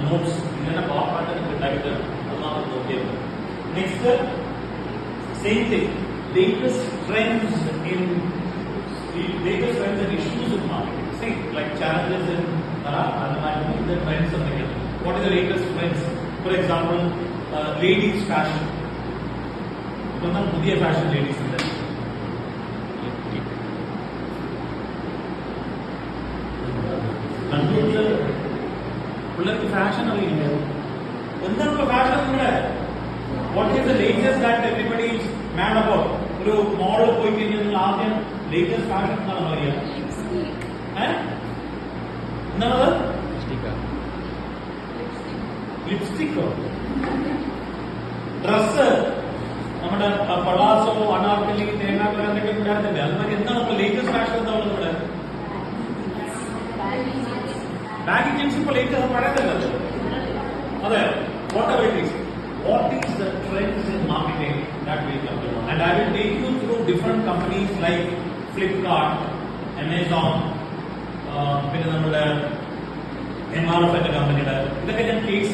Notes ഇങ്ങനെ പവർപ്പായിട്ട് ഉണ്ടായിട്ട് അത് മാത്രം നോക്കിയാൽ മതി. Next same thing, latest trends and issues in marketing. See, like challenges in the trends of the year. What is the latest trends? For example, ladies fashion. ഇതൊന്നും പുതിയ fashion ലേഡീസിന്റെ computer പിള്ളേർക്ക് fashion അറിയില്ല. എന്താണ് ഫാഷൻ? നിങ്ങളുടെ what is the latest that everybody is mad about? ഒരു മോളിൽ പോയി കഴിഞ്ഞാൽ നിങ്ങൾ ആദ്യം ലേറ്റസ്റ്റ് ഫാഷൻ എന്നാണ് പറയുക. എന്താണത്? ലിപ്സ്റ്റിക്കോ? ഡ്രസ് നമ്മുടെ പളാസോ അനാർക്കലി തേങ്ങാക്കല എന്തൊക്കെ ഉണ്ടായിരുന്നില്ലേ? അതുമാതിരി എന്താണ് ഇപ്പൊ ലേറ്റസ്റ്റ് ഫാഷൻ? എന്താണ് ഇവിടെ ബാഗി ജീൻസ് ഇപ്പൊ ലേറ്റസ്റ്റ് പഴയതല്ലോ. അതെ, what ever it is. What is the trends in marketing that will come to know? And I will take you through different companies like Flipkart, Amazon, പിന്നെ നമ്മുടെ MRF എന്ന കമ്പനിയുടെ ഇതൊക്കെ ഞാൻ കേസ്